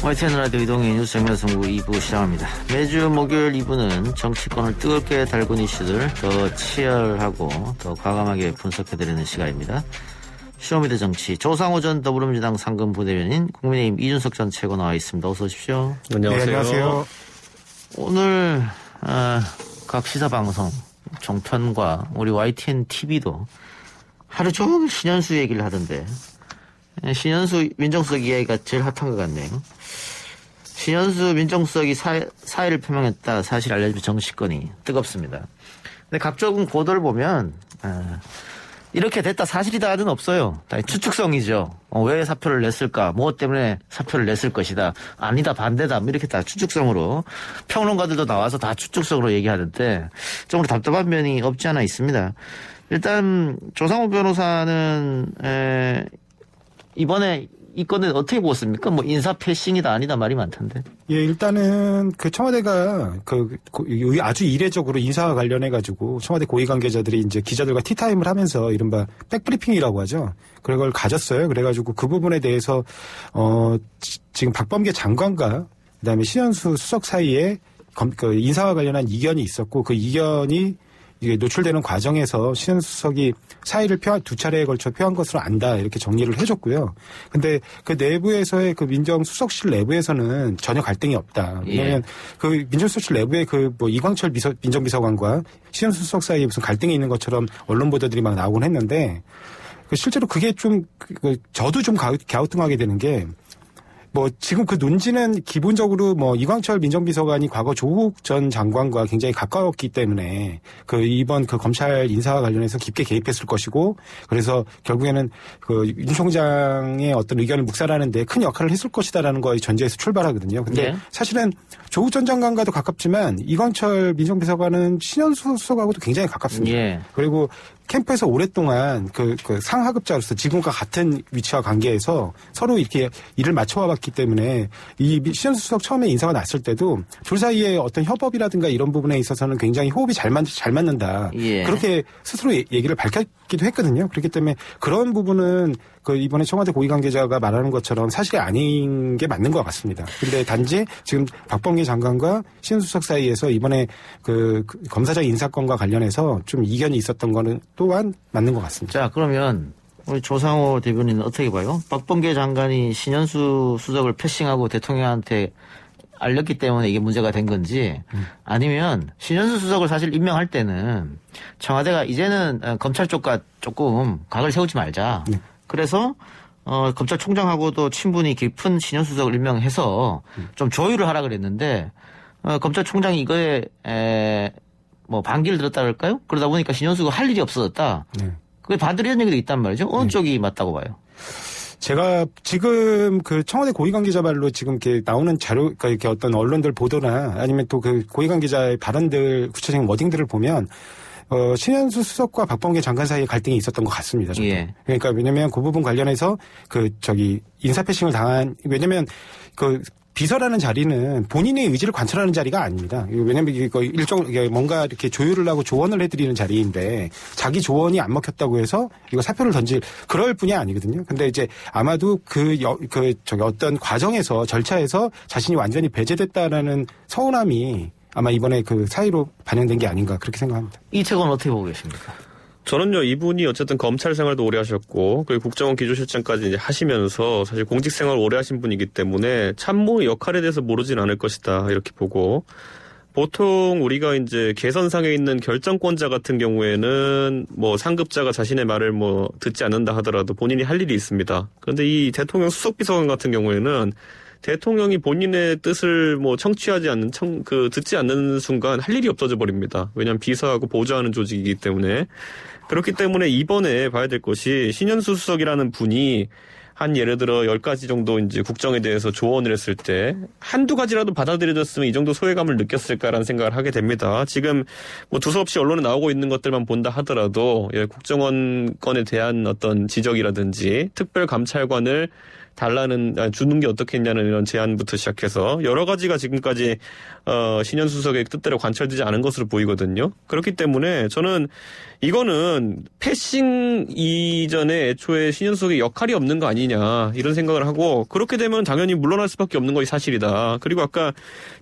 YTN 라디오 이동의 뉴스 정면승부 2부 시작합니다. 매주 목요일 2부는 정치권을 뜨겁게 달군 이슈들 더 치열하고 더 과감하게 분석해드리는 시간입니다. 쇼미더 정치 조상호 전 더불어민주당 상근 부대변인, 국민의힘 이준석 전 최고 나와 있습니다. 어서 오십시오. 안녕하세요. 네, 안녕하세요. 오늘 각 시사방송 종편과 우리 YTN TV도 하루 종일 신현수 얘기를 하던데, 신현수 민정수석 이야기가 제일 핫한 것 같네요. 신현수 민정수석이 사의를 표명했다 사실 알려진 정치권이 뜨겁습니다. 근데 각종 보도를 보면 이렇게 됐다 사실이다는 없어요. 다 추측성이죠. 왜 사표를 냈을까? 무엇 때문에 사표를 냈을 것이다. 아니다, 반대다. 이렇게 다 추측성으로, 평론가들도 나와서 다 추측성으로 얘기하는데 좀 답답한 면이 없지 않아 있습니다. 일단 조상호 변호사는 이번에 이 건은 어떻게 보았습니까? 뭐 인사 패싱이다 아니다 말이 많던데. 예, 일단은 그 청와대가 아주 이례적으로 인사와 관련해 가지고 청와대 고위 관계자들이 이제 기자들과 티타임을 하면서 이른바 백브리핑이라고 하죠. 그걸 가졌어요. 그래가지고 그 부분에 대해서 지금 박범계 장관과 그다음에 신현수 수석 사이에 인사와 관련한 이견이 있었고, 그 이견이 이게 노출되는 과정에서 신현수 수석이 사의를 두 차례에 걸쳐 표한 것으로 안다, 이렇게 정리를 해줬고요. 근데 그 내부에서의 그 민정수석실 내부에서는 전혀 갈등이 없다. 왜냐하면 그 민정수석실 내부에 이광철 민정비서관과 신현수 수석 사이에 무슨 갈등이 있는 것처럼 언론 보도들이 막 나오곤 했는데, 실제로 그게 좀 저도 좀 갸우뚱하게 되는 게, 지금 그 논지는 기본적으로 이광철 민정비서관이 과거 조국 전 장관과 굉장히 가까웠기 때문에 이번 검찰 인사와 관련해서 깊게 개입했을 것이고, 그래서 결국에는 윤 총장의 어떤 의견을 묵살하는 데 큰 역할을 했을 것이다라는 거의 전제에서 출발하거든요. 근데 사실은 조국 전 장관과도 가깝지만 이광철 민정비서관은 신현수 수석하고도 굉장히 가깝습니다. 그리고 캠프에서 오랫동안 상하급자로서 지금과 같은 위치와 관계에서 서로 이렇게 일을 맞춰와봤기 때문에 이 신현수 수석 처음에 인사가 났을 때도 둘 사이의 어떤 협업이라든가 이런 부분에 있어서는 굉장히 호흡이 잘 맞는다. 그렇게 스스로 얘기를 밝혔기도 했거든요. 그렇기 때문에 그런 부분은 이번에 청와대 고위 관계자가 말하는 것처럼 사실이 아닌 게 맞는 것 같습니다. 근데 단지 지금 박범계 장관과 신현수 수석 사이에서 이번에 검사장 인사건과 관련해서 좀 이견이 있었던 거는 또한 맞는 것 같습니다. 자, 그러면 우리 조상호 대변인은 어떻게 봐요? 박범계 장관이 신현수 수석을 패싱하고 대통령한테 알렸기 때문에 이게 문제가 된 건지, 아니면 신현수 수석을 사실 임명할 때는 청와대가 이제는 검찰 쪽과 조금 각을 세우지 말자. 그래서 검찰총장하고도 친분이 깊은 신현수 수석을 임명해서 좀 조율을 하라 그랬는데, 검찰총장이 이거에 반기를 들었다 그럴까요? 그러다 보니까 신현수가 할 일이 없어졌다. 그게 반대로 이런 얘기도 있단 말이죠. 어느 쪽이 맞다고 봐요? 제가 지금 청와대 고위 관계자 말로 지금 이렇게 나오는 자료, 이렇게 어떤 언론들 보도나 아니면 또 고위 관계자의 발언들, 구체적인 워딩들을 보면 신현수 수석과 박범계 장관 사이에 갈등이 있었던 것 같습니다. 저도. 그러니까 왜냐면 그 부분 관련해서 인사 패싱을 왜냐면 비서라는 자리는 본인의 의지를 관철하는 자리가 아닙니다. 왜냐면 뭔가 이렇게 조율을 하고 조언을 해드리는 자리인데, 자기 조언이 안 먹혔다고 해서 이거 사표를 그럴 뿐이 아니거든요. 근데 이제 아마도 어떤 과정에서, 절차에서 자신이 완전히 배제됐다라는 서운함이 아마 이번에 사의로 반영된 게 아닌가, 그렇게 생각합니다. 이책은 어떻게 보고 계십니까? 저는요, 이분이 어쨌든 검찰 생활도 오래 하셨고, 그리고 국정원 기조실장까지 이제 하시면서 사실 공직 생활 오래 하신 분이기 때문에 참모의 역할에 대해서 모르진 않을 것이다, 이렇게 보고, 보통 우리가 이제 계선상에 있는 결정권자 같은 경우에는 상급자가 자신의 말을 듣지 않는다 하더라도 본인이 할 일이 있습니다. 그런데 이 대통령 수석비서관 같은 경우에는 대통령이 본인의 뜻을 청취하지 않는, 듣지 않는 순간 할 일이 없어져 버립니다. 왜냐하면 비서하고 보좌하는 조직이기 때문에. 그렇기 때문에 이번에 봐야 될 것이, 신현수 수석이라는 분이 예를 들어 10가지 정도 이제 국정에 대해서 조언을 했을 때 한두 가지라도 받아들여졌으면 이 정도 소외감을 느꼈을까라는 생각을 하게 됩니다. 지금 두서없이 언론에 나오고 있는 것들만 본다 하더라도 국정원 건에 대한 어떤 지적이라든지 특별감찰관을 주는 게 어떻겠냐는 이런 제안부터 시작해서 여러 가지가 지금까지 신현 수석의 뜻대로 관철되지 않은 것으로 보이거든요. 그렇기 때문에 저는 이거는 패싱 이전에 애초에 신현 수석의 역할이 없는 거 아니냐 이런 생각을 하고 그렇게 되면 당연히 물러날 수밖에 없는 것이 사실이다. 그리고 아까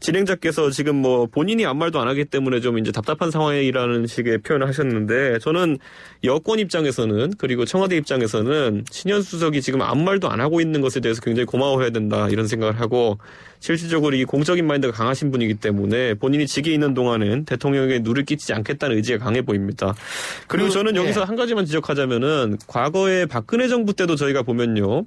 진행자께서 지금 뭐 본인이 아무 말도 안 하기 때문에 좀 이제 답답한 상황이라는 식의 표현을 하셨는데 저는 여권 입장에서는 그리고 청와대 입장에서는 신현 수석이 지금 아무 말도 안 하고 있는 것에 대해서 굉장히 고마워해야 된다 이런 생각을 하고 실질적으로 이 공적인 마인드가 강하신 분이기 때문에 본인이 직에 있는 동안은 대통령에게 누를 끼치지 않겠다는 의지가 강해 보입니다. 그리고 저는 여기서 한 가지만 지적하자면은 과거에 박근혜 정부 때도 저희가 보면요.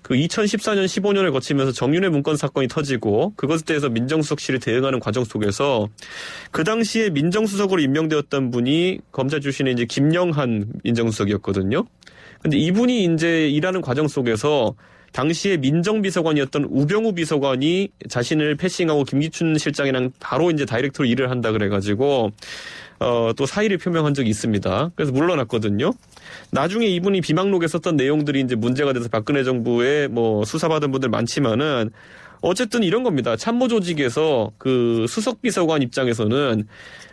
그 2014년, 15년을 거치면서 정윤회 문건 사건이 터지고 그것에 대해서 민정수석실이 대응하는 과정 속에서 그 당시에 민정수석으로 임명되었던 분이 검찰 출신의 이제 김영한 민정수석이었거든요. 근데 이분이 이제 일하는 과정 속에서 당시에 민정비서관이었던 우병우 비서관이 자신을 패싱하고 김기춘 실장이랑 바로 이제 다이렉트로 일을 한다 그래가지고 또 사의를 표명한 적이 있습니다. 그래서 물러났거든요. 나중에 이분이 비망록에 썼던 내용들이 이제 문제가 돼서 박근혜 정부에 뭐 수사받은 분들 많지만은 어쨌든 이런 겁니다. 참모 조직에서 그 수석 비서관 입장에서는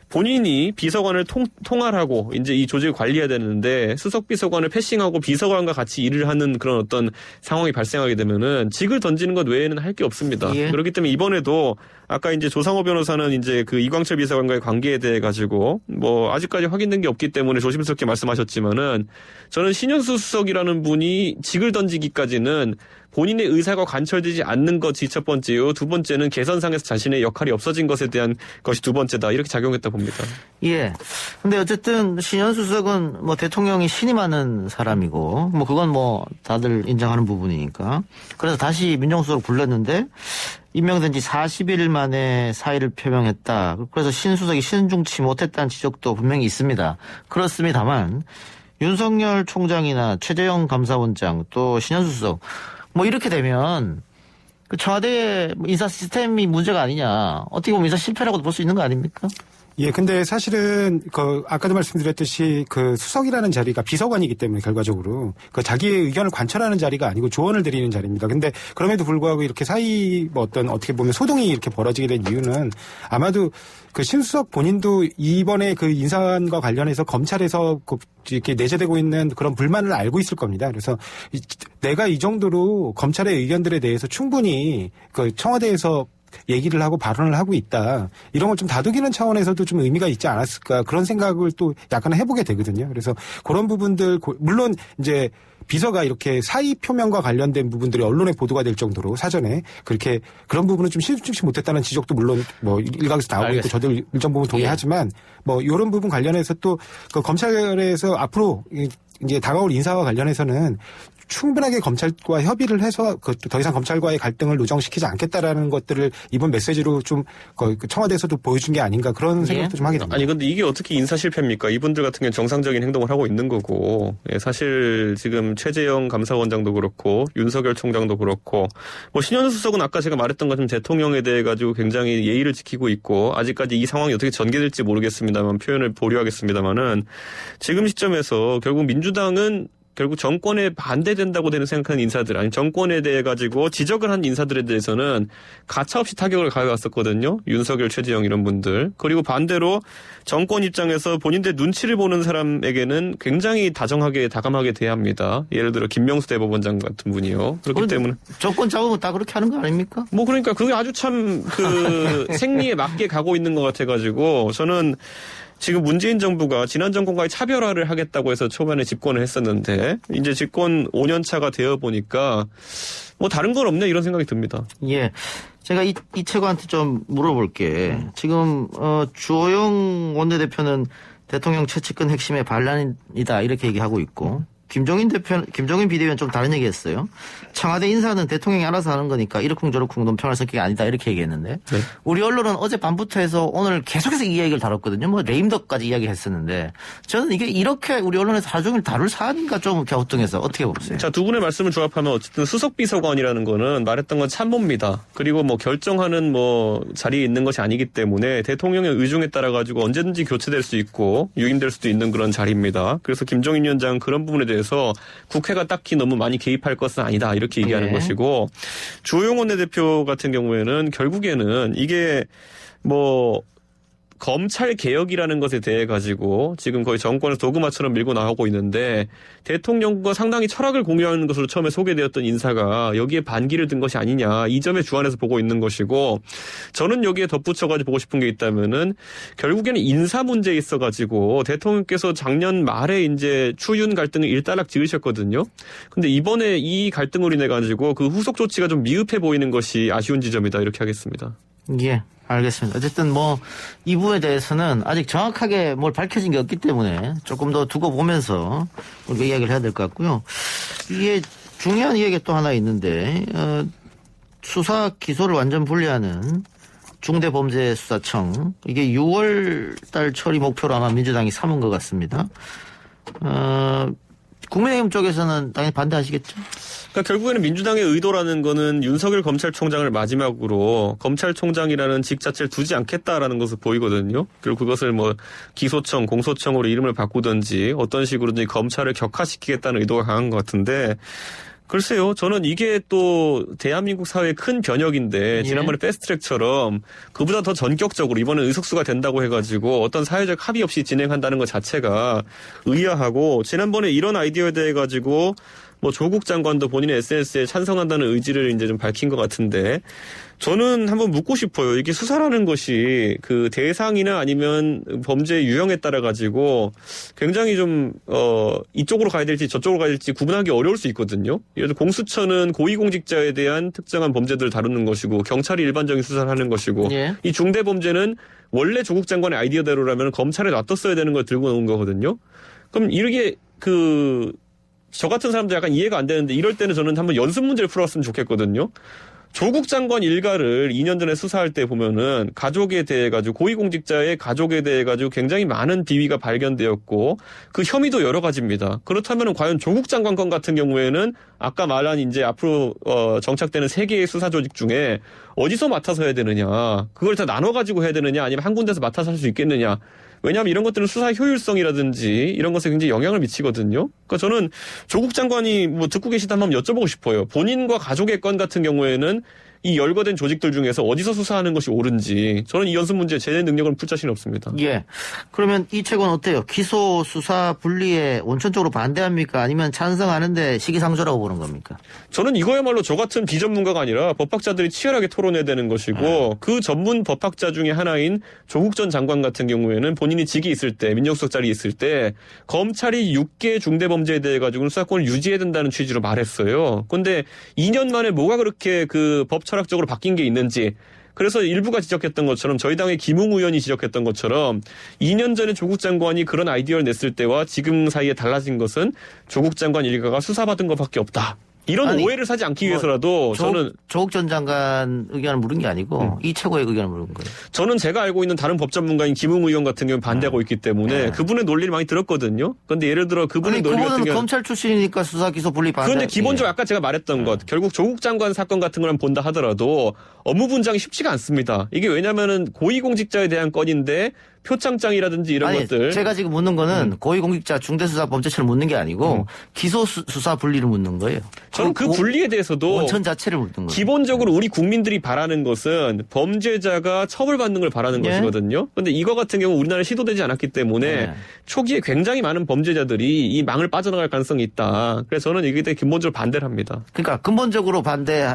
본인이 비서관을 통할하고 이제 이 조직을 관리해야 되는데 수석 비서관을 패싱하고 비서관과 같이 일을 하는 그런 어떤 상황이 발생하게 되면은 직을 던지는 것 외에는 할 게 없습니다. 예. 그렇기 때문에 이번에도 아까 이제 조상호 변호사는 이제 그 이광철 비서관과의 관계에 대해 가지고 뭐 아직까지 확인된 게 없기 때문에 조심스럽게 말씀하셨지만은 저는 신현수 수석이라는 분이 직을 던지기까지는 본인의 의사가 관철되지 않는 것이 첫 번째요. 두 번째는 개선상에서 자신의 역할이 없어진 것에 대한 것이 두 번째다. 이렇게 작용했다 봅니다. 예. 근데 어쨌든 신현수 수석은 뭐 대통령이 신임하는 사람이고 뭐 그건 뭐 다들 인정하는 부분이니까. 그래서 다시 민정수석을 불렀는데 임명된 지 40일 만에 사의를 표명했다. 그래서 신 수석이 신중치 못했다는 지적도 분명히 있습니다. 그렇습니다만 윤석열 총장이나 최재형 감사원장 또 신현수 수석 뭐 이렇게 되면 그 청와대 인사 시스템이 문제가 아니냐. 어떻게 보면 인사 실패라고도 볼 수 있는 거 아닙니까? 예, 근데 사실은 아까도 말씀드렸듯이 그 수석이라는 자리가 비서관이기 때문에 결과적으로 그 자기의 의견을 관철하는 자리가 아니고 조언을 드리는 자리입니다. 근데 그럼에도 불구하고 이렇게 어떻게 보면 소동이 이렇게 벌어지게 된 이유는 아마도 그 신수석 본인도 이번에 그 인사안과 관련해서 검찰에서 이렇게 내재되고 있는 그런 불만을 알고 있을 겁니다. 그래서 내가 이 정도로 검찰의 의견들에 대해서 충분히 그 청와대에서 얘기를 하고 발언을 하고 있다. 이런 걸 좀 다독이는 차원에서도 좀 의미가 있지 않았을까. 그런 생각을 또 약간 해보게 되거든요. 그래서 그런 부분들, 물론 이제 비서가 이렇게 사의 표명과 관련된 부분들이 언론에 보도가 될 정도로 사전에 그렇게 그런 부분은 좀 신중치 못했다는 지적도 물론 뭐 일각에서 나오고 있고 저도 일정 부분 동의하지만 뭐 이런 부분 관련해서 또 그 검찰에서 앞으로 이제 다가올 인사와 관련해서는 충분하게 검찰과 협의를 해서 더 이상 검찰과의 갈등을 누정시키지 않겠다라는 것들을 이번 메시지로 좀 청와대에서도 보여준 게 아닌가 그런 생각도 좀 하게 됩니다. 아니 근데 이게 어떻게 인사 실패입니까? 이분들 같은 경우는 정상적인 행동을 하고 있는 거고 사실 지금 최재형 감사원장도 그렇고 윤석열 총장도 그렇고 뭐 신현수 수석은 아까 제가 말했던 것처럼 대통령에 대해 가지고 굉장히 예의를 지키고 있고 아직까지 이 상황이 어떻게 전개될지 모르겠습니다만 표현을 보류하겠습니다만은 지금 시점에서 결국 민주당은 결국 정권에 반대된다고 생각하는 인사들, 아니 정권에 대해 가지고 지적을 한 인사들에 대해서는 가차없이 타격을 가해왔었거든요. 윤석열, 최재형 이런 분들. 그리고 반대로 정권 입장에서 본인들 눈치를 보는 사람에게는 굉장히 다정하게, 다감하게 대합니다. 예를 들어 김명수 대법원장 같은 분이요. 그렇기 때문에 정권 잡으면 다 그렇게 하는 거 아닙니까? 뭐 그러니까 그게 아주 참 그 생리에 맞게 가고 있는 것 같아가지고 저는. 지금 문재인 정부가 지난 정권과의 차별화를 하겠다고 해서 초반에 집권을 했었는데 이제 집권 5년 차가 되어 보니까 뭐 다른 건 없네 이런 생각이 듭니다. 예. 제가 이채관한테 좀 물어볼게. 지금 주호영 원내대표는 대통령 최측근 핵심의 반란이다 이렇게 얘기하고 있고 김종인 비대위원 좀 다른 얘기했어요. 청와대 인사는 대통령이 알아서 하는 거니까 이러쿵저러쿵 논평할 성격이 아니다 이렇게 얘기했는데 네. 우리 언론은 어제 밤부터 해서 오늘 계속해서 이 얘기를 다뤘거든요. 뭐 레임덕까지 이야기했었는데 저는 이게 이렇게 우리 언론에서 하루 종일 다룰 사안인가 좀 갸우뚱해서 어떻게 보세요? 자, 두 분의 말씀을 조합하면 어쨌든 수석비서관이라는 거는 말했던 건 참모입니다. 그리고 뭐 결정하는 뭐 자리에 있는 것이 아니기 때문에 대통령의 의중에 따라 가지고 언제든지 교체될 수 있고 유임될 수도 있는 그런 자리입니다. 그래서 김종인 위원장은 그런 부분에 대해서 대해서 국회가 딱히 너무 많이 개입할 것은 아니다 이렇게 얘기하는 네. 것이고 주호영 원내대표 같은 경우에는 결국에는 이게 뭐 검찰 개혁이라는 것에 대해 가지고 지금 거의 정권에서 도그마처럼 밀고 나가고 있는데 대통령과 상당히 철학을 공유하는 것으로 처음에 소개되었던 인사가 여기에 반기를 든 것이 아니냐 이 점에 주안해서 보고 있는 것이고 저는 여기에 덧붙여가지고 보고 싶은 게 있다면은 결국에는 인사 문제에 있어가지고 대통령께서 작년 말에 이제 추윤 갈등을 일단락 지으셨거든요. 근데 이번에 이 갈등으로 인해 가지고 그 후속 조치가 좀 미흡해 보이는 것이 아쉬운 지점이다 이렇게 하겠습니다. 예, 알겠습니다. 어쨌든 뭐 이 부분에 대해서는 아직 정확하게 뭘 밝혀진 게 없기 때문에 조금 더 두고 보면서 우리가 이야기를 해야 될 것 같고요. 이게 중요한 이야기가 또 하나 있는데 수사 기소를 완전 분리하는 중대범죄수사청 이게 6월 달 처리 목표로 아마 민주당이 삼은 것 같습니다. 국민의힘 쪽에서는 당연히 반대하시겠죠? 그러니까 결국에는 민주당의 의도라는 거는 윤석열 검찰총장을 마지막으로 검찰총장이라는 직 자체를 두지 않겠다라는 것을 보이거든요. 그리고 그것을 뭐 기소청, 공소청으로 이름을 바꾸든지 어떤 식으로든지 검찰을 격화시키겠다는 의도가 강한 것 같은데 글쎄요. 저는 이게 또 대한민국 사회의 큰 변혁인데 지난번에 패스트트랙처럼 그보다 더 전격적으로 이번에 의석수가 된다고 해가지고 어떤 사회적 합의 없이 진행한다는 것 자체가 의아하고 지난번에 이런 아이디어에 대해 가지고 뭐 조국 장관도 본인의 SNS에 찬성한다는 의지를 이제 좀 밝힌 것 같은데 저는 한번 묻고 싶어요. 이게 수사라는 것이 그 대상이나 아니면 범죄 유형에 따라 가지고 굉장히 좀 이쪽으로 가야 될지 저쪽으로 가야 될지 구분하기 어려울 수 있거든요. 예를 들어 공수처는 고위공직자에 대한 특정한 범죄들을 다루는 것이고 경찰이 일반적인 수사를 하는 것이고 예. 이 중대범죄는 원래 조국 장관의 아이디어대로라면 검찰에 놔뒀어야 되는 걸 들고 나온 거거든요. 그럼 이렇게 저 같은 사람도 약간 이해가 안 되는데 이럴 때는 저는 한번 연습 문제를 풀었으면 좋겠거든요. 조국 장관 일가를 2년 전에 수사할 때 보면은 가족에 대해 가지고 고위공직자의 가족에 대해 가지고 굉장히 많은 비위가 발견되었고 그 혐의도 여러 가지입니다. 그렇다면은 과연 조국 장관 건 같은 경우에는 아까 말한 이제 앞으로 정착되는 3개의 수사 조직 중에 어디서 맡아서 해야 되느냐, 그걸 다 나눠 가지고 해야 되느냐, 아니면 한 군데서 맡아서 할 수 있겠느냐. 왜냐하면 이런 것들은 수사 효율성이라든지 이런 것에 굉장히 영향을 미치거든요. 그러니까 저는 조국 장관이 뭐 듣고 계시다면 한번 여쭤보고 싶어요. 본인과 가족의 건 같은 경우에는 이 열거된 조직들 중에서 어디서 수사하는 것이 옳은지 저는 이 연습 문제 제 능력을 풀 자신이 없습니다. 예. 그러면 이 책은 어때요? 기소 수사 분리에 원천적으로 반대합니까? 아니면 찬성하는데 시기상조라고 보는 겁니까? 저는 이거야말로 저 같은 비전문가가 아니라 법학자들이 치열하게 토론해야 되는 것이고 그 전문 법학자 중에 하나인 조국 전 장관 같은 경우에는 본인이 직이 있을 때 민정수석 자리에 있을 때 검찰이 6개 중대범죄에 대해 가지고는 수사권을 유지해야 된다는 취지로 말했어요. 그런데 2년 만에 뭐가 그렇게 그 법 철학적으로 바뀐 게 있는지 그래서 일부가 지적했던 것처럼 저희 당의 김웅 의원이 지적했던 것처럼 2년 전에 조국 장관이 그런 아이디어를 냈을 때와 지금 사이에 달라진 것은 조국 장관 일가가 수사받은 것밖에 없다. 이런 오해를 사지 않기 위해서라도 저는 조국 전 장관 의견을 물은 게 아니고 이 최고의 의견을 물은 거예요. 저는 제가 알고 있는 다른 법 전문가인 김웅 의원 같은 경우는 반대하고 있기 때문에 그분의 논리를 많이 들었거든요. 그런데 예를 들어 그분의 논리 같은 그분은 경우 검찰 출신이니까 수사 기소 분리 반대. 그런데 기본적으로 아까 제가 말했던 것 결국 조국 장관 사건 같은 걸 본다 하더라도 업무 분장이 쉽지가 않습니다. 이게 왜냐면은 고위공직자에 대한 건인데 표창장이라든지 이런 것들. 제가 지금 묻는 거는 고위공직자 중대수사범죄처럼 묻는 게 아니고 기소 수사 분리를 묻는 거예요. 저는 그 분리에 대해서도 원천 자체를 묻는 거예요. 기본적으로 우리 국민들이 바라는 것은 범죄자가 처벌받는 걸 바라는 것이거든요. 그런데 이거 같은 경우 우리나라에 시도되지 않았기 때문에 초기에 굉장히 많은 범죄자들이 이 망을 빠져나갈 가능성이 있다. 그래서 저는 이게 되게 근본적으로 반대를 합니다. 그러니까 근본적으로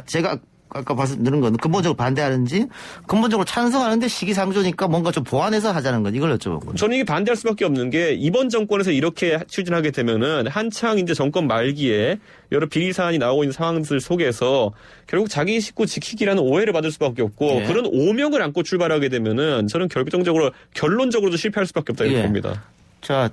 제가 아까 말씀드린 건 근본적으로 반대하는지 근본적으로 찬성하는데 시기상조니까 뭔가 좀 보완해서 하자는 건 이걸 여쭤본 거예요. 저는 이게 반대할 수밖에 없는 게 이번 정권에서 이렇게 추진하게 되면은 한창 이제 정권 말기에 여러 비리 사안이 나오고 있는 상황들 속에서 결국 자기 식구 지키기라는 오해를 받을 수밖에 없고 그런 오명을 안고 출발하게 되면은 저는 결론적으로도 실패할 수밖에 없다 이렇게 봅니다. 자.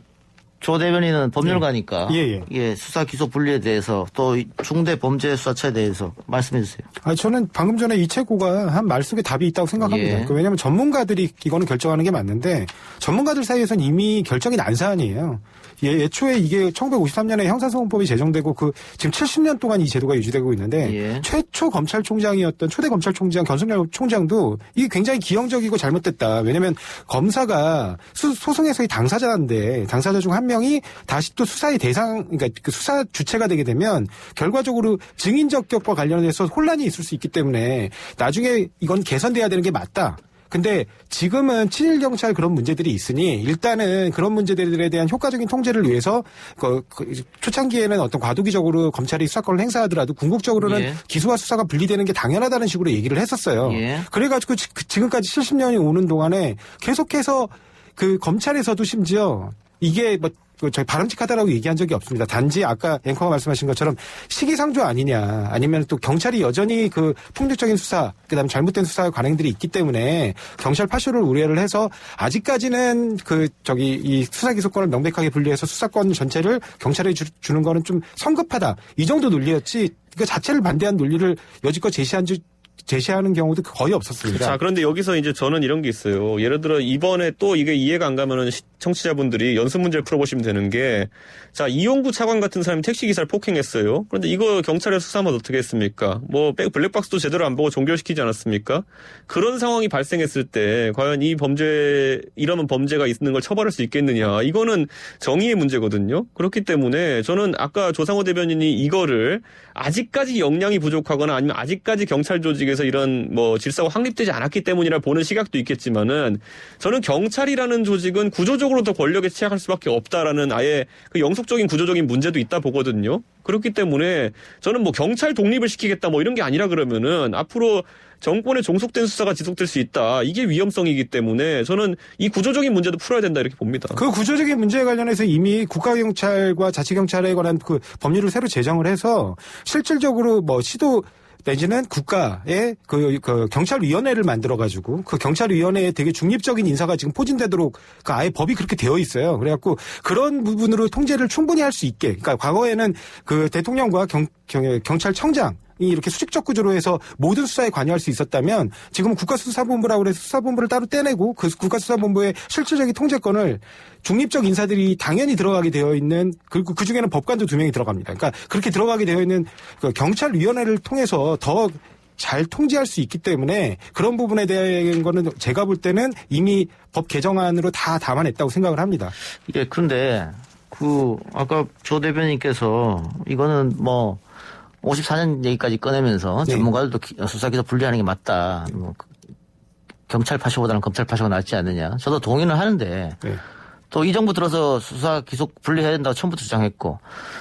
조 대변인은 법률가니까 예. 수사 기소 분리에 대해서 또 중대 범죄 수사처에 대해서 말씀해 주세요. 저는 방금 전에 이채고가 한 말 속에 답이 있다고 생각합니다. 왜냐하면 전문가들이 이거는 결정하는 게 맞는데 전문가들 사이에서는 이미 결정이 난 사안이에요. 애초에 이게 1953년에 형사소송법이 제정되고 지금 70년 동안 이 제도가 유지되고 있는데 최초 검찰총장이었던 초대 검찰총장 견순열 총장도 이게 굉장히 기형적이고 잘못됐다. 왜냐하면 검사가 소송에서의 당사자인데 당사자 중 한 명이 다시 또 수사의 그러니까 그 수사 주체가 되게 되면 결과적으로 증인 적격과 관련해서 혼란이 있을 수 있기 때문에 나중에 이건 개선돼야 되는 게 맞다. 근데 지금은 친일 경찰 그런 문제들이 있으니 일단은 그런 문제들에 대한 효과적인 통제를 위해서 초창기에는 어떤 과도기적으로 검찰이 수사권을 행사하더라도 궁극적으로는 예. 기소와 수사가 분리되는 게 당연하다는 식으로 얘기를 했었어요. 예. 그래가지고 지금까지 70년이 오는 동안에 계속해서 그 검찰에서도 심지어 이게 뭐 저희 바람직하다라고 얘기한 적이 없습니다. 단지 아까 앵커가 말씀하신 것처럼 시기상조 아니냐, 아니면 또 경찰이 여전히 그 폭력적인 수사, 그다음에 잘못된 수사 관행들이 있기 때문에 경찰 파쇼를 우려를 해서 아직까지는 이 수사 기소권을 명백하게 분리해서 수사권 전체를 경찰에 주는 거는 좀 성급하다. 이 정도 논리였지 그 자체를 반대한 논리를 여지껏 제시하는 경우도 거의 없었습니다. 자, 그런데 여기서 이제 저는 이런 게 있어요. 예를 들어 이번에 또 이게 이해가 안 가면은 청취자분들이 연습 문제를 풀어보시면 되는 게, 자, 이용구 차관 같은 사람이 택시기사를 폭행했어요. 그런데 이거 경찰에 수사하면 어떻게 했습니까? 뭐 블랙박스도 제대로 안 보고 종결시키지 않았습니까? 그런 상황이 발생했을 때 과연 이러면 범죄가 있는 걸 처벌할 수 있겠느냐? 이거는 정의의 문제거든요. 그렇기 때문에 저는 아까 조상호 대변인이 이거를 아직까지 역량이 부족하거나 아니면 아직까지 경찰 조직에서 이런 뭐 질서가 확립되지 않았기 때문이라 보는 시각도 있겠지만은, 저는 경찰이라는 조직은 구조적으로 더 권력에 취약할 수밖에 없다라는 아예 그 영속적인 구조적인 문제도 있다 보거든요. 그렇기 때문에 저는 뭐 경찰 독립을 시키겠다 뭐 이런 게 아니라 그러면은 앞으로 정권의 종속된 수사가 지속될 수 있다. 이게 위험성이기 때문에 저는 이 구조적인 문제도 풀어야 된다 이렇게 봅니다. 그 구조적인 문제에 관련해서 이미 국가경찰과 자치경찰에 관한 그 법률을 새로 제정을 해서 실질적으로 뭐 시도 내지는 국가의 그 경찰위원회를 만들어가지고 그 경찰위원회에 되게 중립적인 인사가 지금 포진되도록 그 아예 법이 그렇게 되어 있어요. 그래갖고 그런 부분으로 통제를 충분히 할 수 있게. 그러니까 과거에는 그 대통령과 경찰청장 이렇게 수직적 구조로 해서 모든 수사에 관여할 수 있었다면 지금은 국가수사본부라고 해서 수사본부를 따로 떼내고 그 국가수사본부의 실질적인 통제권을 중립적 인사들이 당연히 들어가게 되어 있는, 그리고 그중에는 법관도 2명이 들어갑니다. 그러니까 그렇게 들어가게 되어 있는 그 경찰위원회를 통해서 더 잘 통제할 수 있기 때문에 그런 부분에 대한 거는 제가 볼 때는 이미 법 개정안으로 다 담아냈다고 생각을 합니다. 예, 그런데 아까 조 대변인께서 이거는 뭐 54년 얘기까지 꺼내면서 네. 전문가들도 수사기소 분리하는 게 맞다. 뭐 경찰 파쇼보다는 검찰 파쇼가 낫지 않느냐. 저도 동의는 하는데 네. 또 이 정부 들어서 수사 기소 분리해야 된다고 처음부터 주장했고,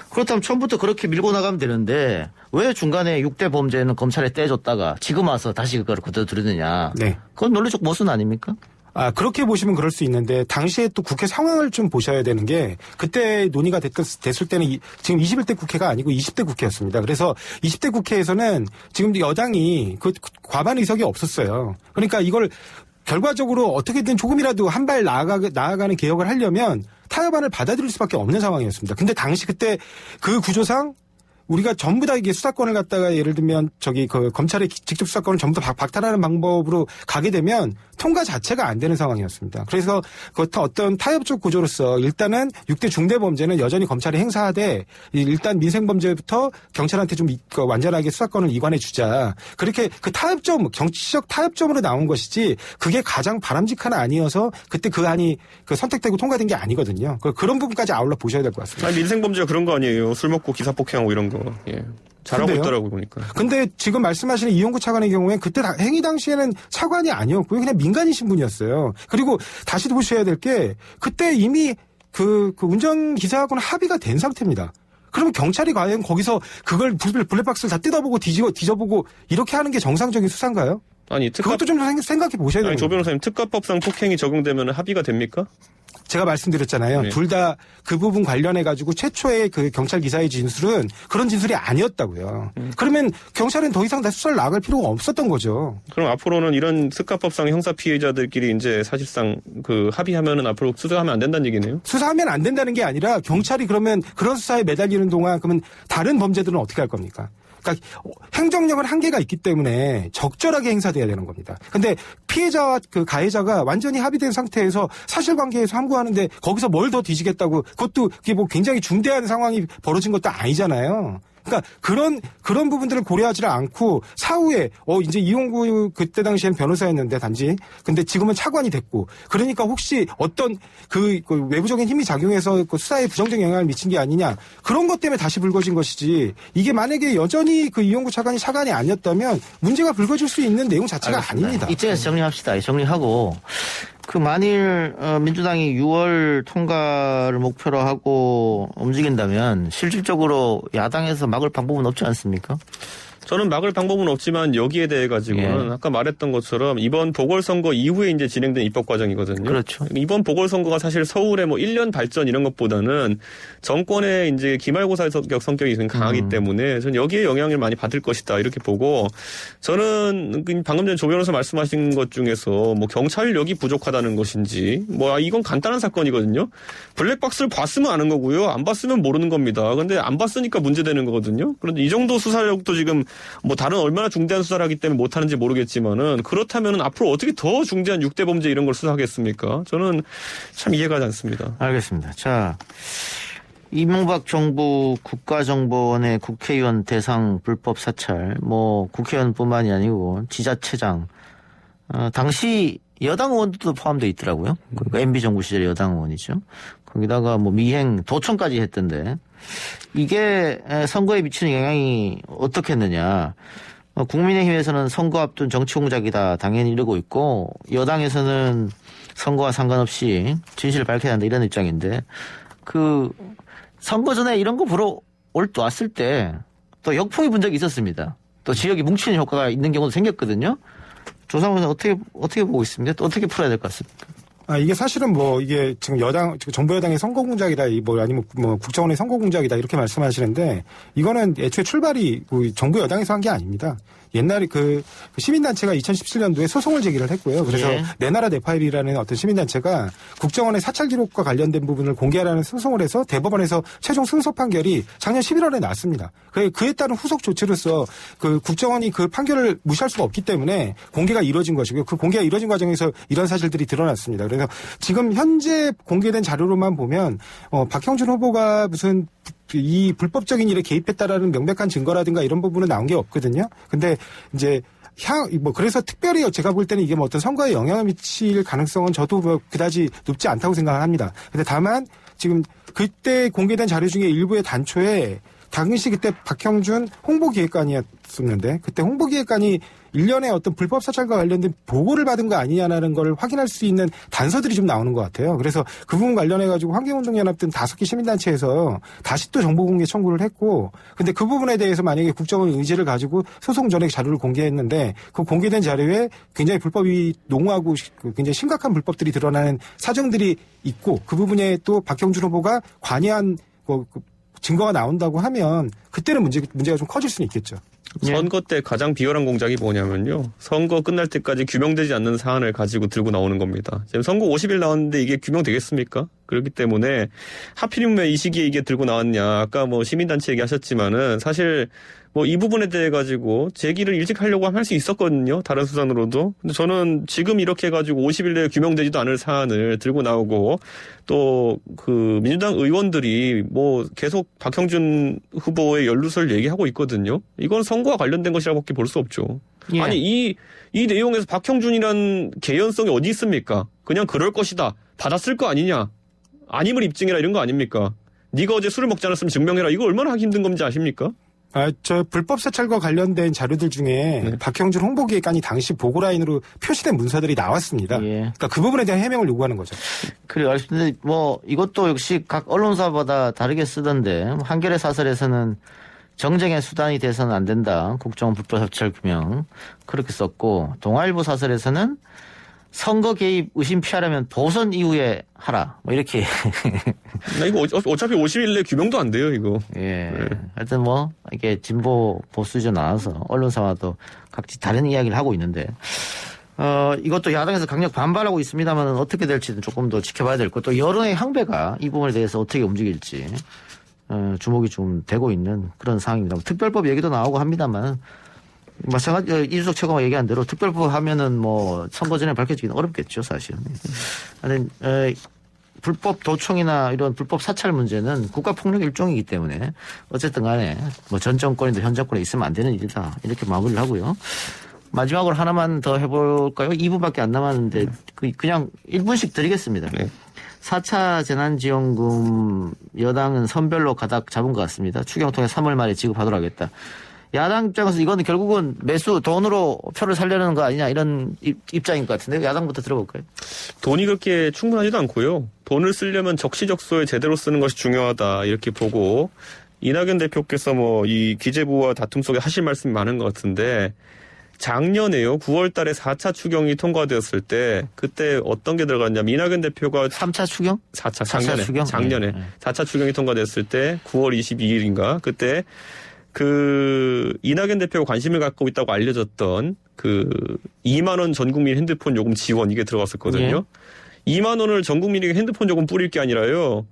그렇다면 처음부터 그렇게 밀고 나가면 되는데 왜 중간에 6대 범죄는 검찰에 떼줬다가 지금 와서 다시 그걸 그대로 들이느냐. 네. 그건 논리적 모순 아닙니까? 그렇게 보시면 그럴 수 있는데 당시에 또 국회 상황을 좀 보셔야 되는 게, 그때 논의가 됐을 때는 지금 21대 국회가 아니고 20대 국회였습니다. 그래서 20대 국회에서는 지금 여당이 그 과반 의석이 없었어요. 그러니까 이걸 결과적으로 어떻게든 조금이라도 한 발 나아가는 개혁을 하려면 타협안을 받아들일 수밖에 없는 상황이었습니다. 근데 당시 그때 그 구조상 우리가 전부 다 이게 수사권을 갖다가 예를 들면 그 검찰의 직접 수사권을 전부 다 박탈하는 방법으로 가게 되면 통과 자체가 안 되는 상황이었습니다. 그래서 어떤 타협적 구조로서 일단은 6대 중대범죄는 여전히 검찰이 행사하되 일단 민생범죄부터 경찰한테 좀 완전하게 수사권을 이관해 주자. 그렇게 그 타협점, 정치적 타협점으로 나온 것이지 그게 가장 바람직한 안이어서 그때 그 안이 선택되고 통과된 게 아니거든요. 그런 부분까지 아울러 보셔야 될 것 같습니다. 아니, 민생범죄가 그런 거 아니에요. 술 먹고 기사 폭행하고 이런 거. 예. 잘하고 근데요? 있더라고 보니까. 근데 지금 말씀하시는 이용구 차관의 경우에 그때 행위 당시에는 차관이 아니었고요. 그냥 민간이신 분이었어요. 그리고 다시 보셔야 될 게 그때 이미 그 운전기사하고는 합의가 된 상태입니다. 그러면 경찰이 과연 거기서 그걸 블랙박스를 다 뜯어보고 뒤져보고 이렇게 하는 게 정상적인 수사인가요? 아니, 그것도 좀 생각해 보셔야 돼요. 아니, 조 변호사님, 특가법상 폭행이 적용되면 합의가 됩니까? 제가 말씀드렸잖아요. 네. 둘 다 그 부분 관련해가지고 최초의 그 경찰 기사의 진술은 그런 진술이 아니었다고요. 그러면 경찰은 더 이상 다 수사를 나갈 필요가 없었던 거죠. 그럼 앞으로는 이런 특가법상 형사 피해자들끼리 이제 사실상 합의하면은 앞으로 수사하면 안 된다는 얘기네요? 수사하면 안 된다는 게 아니라 경찰이 그러면 그런 수사에 매달리는 동안 그러면 다른 범죄들은 어떻게 할 겁니까? 그러니까 행정력은 한계가 있기 때문에 적절하게 행사돼야 되는 겁니다. 근데 피해자와 그 가해자가 완전히 합의된 상태에서 사실관계에서 함구하는데 거기서 뭘 더 뒤지겠다고, 그것도 그게 뭐 굉장히 중대한 상황이 벌어진 것도 아니잖아요. 그러니까 그런 부분들을 고려하지를 않고 사후에 이제 이용구 그때 당시엔 변호사였는데 단지 근데 지금은 차관이 됐고 그러니까 혹시 어떤 그 외부적인 힘이 작용해서 그 수사에 부정적 영향을 미친 게 아니냐 그런 것 때문에 다시 불거진 것이지 이게 만약에 여전히 그 이용구 차관이 차관이 아니었다면 문제가 불거질 수 있는 내용 자체가 알겠습니다. 아닙니다. 이쯤에서 정리합시다. 정리하고 그 만일 민주당이 6월 통과를 목표로 하고 움직인다면 실질적으로 야당에서 막을 방법은 없지 않습니까? 저는 막을 방법은 없지만 여기에 대해 가지고는 아까 말했던 것처럼 이번 보궐선거 이후에 이제 진행된 입법 과정이거든요. 그렇죠. 이번 보궐선거가 사실 서울의 뭐 1년 발전 이런 것보다는 정권의 이제 기말고사적 성격이 굉장히 강하기 때문에 저는 여기에 영향을 많이 받을 것이다 이렇게 보고 저는 방금 전에 조 변호사 말씀하신 것 중에서 뭐 경찰력이 부족하다는 것인지 뭐 이건 간단한 사건이거든요. 블랙박스를 봤으면 아는 거고요. 안 봤으면 모르는 겁니다. 그런데 안 봤으니까 문제되는 거거든요. 그런데 이 정도 수사력도 지금 뭐 다른 얼마나 중대한 수사를 하기 때문에 못하는지 모르겠지만은 그렇다면은 앞으로 어떻게 더 중대한 6대 범죄 이런 걸 수사하겠습니까? 저는 참 이해가 가지 않습니다. 알겠습니다. 자, 이명박 정부 국가정보원의 국회의원 대상 불법 사찰, 뭐 국회의원뿐만이 아니고 지자체장, 당시 여당 의원들도 포함되어 있더라고요. 그러니까 MB 정부 시절의 여당 의원이죠. 거기다가 뭐 미행 도청까지 했던데 이게 선거에 미치는 영향이 어떻겠느냐. 국민의힘에서는 선거 앞둔 정치 공작이다 당연히 이러고 있고 여당에서는 선거와 상관없이 진실을 밝혀야 한다 이런 입장인데 그 선거 전에 이런 거 보러 왔을 때 또 역풍이 분 적이 있었습니다. 또 지역이 뭉치는 효과가 있는 경우도 생겼거든요. 조상훈은 어떻게 보고 있습니까? 또 어떻게 풀어야 될 것 같습니까? 이게 사실은 뭐 이게 지금 정부 여당의 선거 공작이다, 뭐 아니면 뭐 국정원의 선거 공작이다 이렇게 말씀하시는데 이거는 애초에 출발이 정부 여당에서 한 게 아닙니다. 옛날에 그 시민단체가 2017년도에 소송을 제기를 했고요. 그래서 내 나라 내 파일이라는 어떤 시민단체가 국정원의 사찰 기록과 관련된 부분을 공개하라는 소송을 해서 대법원에서 최종 승소 판결이 작년 11월에 나왔습니다. 그에 따른 후속 조치로서 그 국정원이 그 판결을 무시할 수가 없기 때문에 공개가 이루어진 것이고요. 그 공개가 이루어진 과정에서 이런 사실들이 드러났습니다. 그래서 지금 현재 공개된 자료로만 보면 박형준 후보가 무슨 이 불법적인 일에 개입했다라는 명백한 증거라든가 이런 부분은 나온 게 없거든요. 근데 이제 그래서 특별히 제가 볼 때는 이게 뭐 어떤 선거에 영향을 미칠 가능성은 저도 뭐 그다지 높지 않다고 생각을 합니다. 근데 다만 지금 그때 공개된 자료 중에 일부의 단초에 당시 그때 박형준 홍보기획관이었었는데 그때 홍보기획관이 일련의 어떤 불법 사찰과 관련된 보고를 받은 거 아니냐라는 걸 확인할 수 있는 단서들이 좀 나오는 것 같아요. 그래서 그 부분 관련해가지고 환경운동연합 등 5개 시민단체에서 다시 또 정보공개 청구를 했고 근데 그 부분에 대해서 만약에 국정원 의지를 가지고 소송 전에 자료를 공개했는데 그 공개된 자료에 굉장히 불법이 농후하고 굉장히 심각한 불법들이 드러나는 사정들이 있고 그 부분에 또 박형준 후보가 관여한 증거가 나온다고 하면 그때는 문제가 좀 커질 수는 있겠죠. 선거 때 가장 비열한 공작이 뭐냐면요. 선거 끝날 때까지 규명되지 않는 사안을 가지고 들고 나오는 겁니다. 지금 선거 50일 나왔는데 이게 규명되겠습니까? 그렇기 때문에 하필이면 이 시기에 이게 들고 나왔냐. 아까 뭐 시민단체 얘기하셨지만은 사실 뭐 이 부분에 대해 가지고 제기를 일찍 하려고 할 수 있었거든요. 다른 수단으로도. 근데 저는 지금 이렇게 해가지고 50일 내에 규명되지도 않을 사안을 들고 나오고 또 그 민주당 의원들이 뭐 계속 박형준 후보의 연루설 얘기하고 있거든요. 이건 선거와 관련된 것이라고밖에 볼 수 없죠. 예. 아니 이 내용에서 박형준이란 개연성이 어디 있습니까? 그냥 그럴 것이다. 받았을 거 아니냐. 아님을 입증해라 이런 거 아닙니까? 네가 어제 술을 먹지 않았으면 증명해라. 이거 얼마나 하기 힘든 건지 아십니까? 저 불법 사찰과 관련된 자료들 중에 박형준 홍보기획관이 당시 보고라인으로 표시된 문서들이 나왔습니다. 예. 그러니까 그 부분에 대한 해명을 요구하는 거죠. 그래요. 근데 뭐 이것도 역시 각 언론사마다 다르게 쓰던데 한겨레 사설에서는 정쟁의 수단이 돼서는 안 된다. 국정원 불법 사찰 규명 그렇게 썼고 동아일보 사설에서는 선거 개입 의심 피하려면 보선 이후에 하라. 뭐 이렇게. 이거 어차피 50일 내 규명도 안 돼요, 이거. 예. 하여튼 뭐 이게 진보 보수죠 나와서 언론사와도 각지 다른 이야기를 하고 있는데 이것도 야당에서 강력 반발하고 있습니다만 어떻게 될지는 조금 더 지켜봐야 될 것. 또 여론의 항배가 이 부분에 대해서 어떻게 움직일지 주목이 좀 되고 있는 그런 상황입니다. 특별법 얘기도 나오고 합니다만. 마찬가지 이준석 최고가 얘기한 대로 특별법 하면은 뭐 선거 전에 밝혀지기는 어렵겠죠 사실은. 불법 도청이나 이런 불법 사찰 문제는 국가폭력 일종이기 때문에 어쨌든 간에 뭐 전 정권이든 현 정권에 있으면 안 되는 일이다. 이렇게 마무리를 하고요. 마지막으로 하나만 더 해볼까요? 2분밖에 안 남았는데 그냥 1분씩 드리겠습니다. 네. 4차 재난지원금 여당은 선별로 가닥 잡은 것 같습니다. 추경 통해 3월 말에 지급하도록 하겠다. 야당 입장에서 이거는 결국은 매수 돈으로 표를 살려는 거 아니냐 이런 입장인 것 같은데 야당부터 들어볼까요? 돈이 그렇게 충분하지도 않고요. 돈을 쓰려면 적시적소에 제대로 쓰는 것이 중요하다 이렇게 보고 이낙연 대표께서 뭐 이 기재부와 다툼 속에 하실 말씀이 많은 것 같은데 작년에요. 9월 달에 4차 추경이 통과되었을 때 그때 어떤 게 들어갔냐면 이낙연 대표가 3차 추경? 4차 4차 추경? 작년에 네. 4차 추경이 통과됐을 때 9월 22일인가 그때 이낙연 대표가 관심을 갖고 있다고 알려졌던 2만 원 전 국민 핸드폰 요금 지원 이게 들어갔었거든요. 2만 원을 전 국민에게 핸드폰 요금 뿌릴 게 아니라요.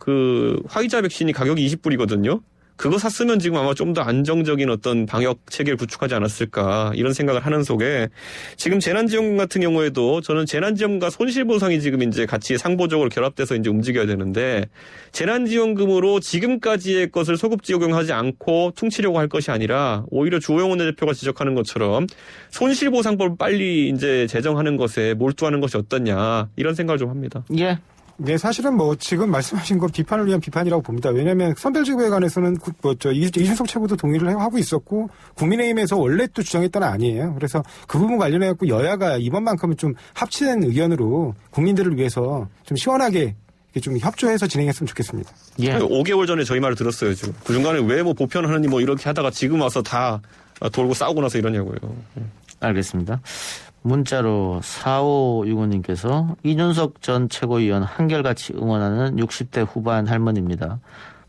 화이자 백신이 가격이 20불이거든요. 그거 샀으면 지금 아마 좀 더 안정적인 어떤 방역 체계를 구축하지 않았을까 이런 생각을 하는 속에 지금 재난지원금 같은 경우에도 저는 재난지원금과 손실보상이 지금 이제 같이 상보적으로 결합돼서 이제 움직여야 되는데 재난지원금으로 지금까지의 것을 소급지 적용하지 않고 퉁치려고 할 것이 아니라 오히려 주호영 대표가 지적하는 것처럼 손실보상법을 빨리 이제 제정하는 것에 몰두하는 것이 어떻냐 이런 생각을 좀 합니다. 예. 네, 사실은 뭐 지금 말씀하신 거 비판을 위한 비판이라고 봅니다. 왜냐하면 선별지급에 관해서는 이준석 최고도 동의를 하고 있었고 국민의힘에서 원래 또 주장했던 아니에요. 그래서 그 부분 관련해 갖고 여야가 이번만큼은 좀 합치된 의견으로 국민들을 위해서 좀 시원하게 좀 협조해서 진행했으면 좋겠습니다. 예. 5개월 전에 저희 말을 들었어요. 지금 그 중간에 왜 뭐 보편하느니 뭐 이렇게 하다가 지금 와서 다 돌고 싸우고 나서 이러냐고요. 알겠습니다. 문자로 4565님께서 이준석 전 최고위원 한결같이 응원하는 60대 후반 할머니입니다.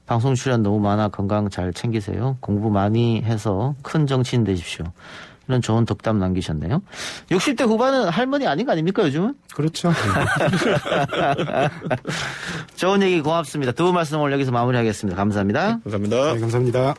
방송 출연 너무 많아 건강 잘 챙기세요. 공부 많이 해서 큰 정치인 되십시오. 이런 좋은 덕담 남기셨네요. 60대 후반은 할머니 아닌 거 아닙니까 요즘은? 그렇죠. 좋은 얘기 고맙습니다. 두 분 말씀 오늘 여기서 마무리하겠습니다. 감사합니다. 감사합니다. 네, 감사합니다.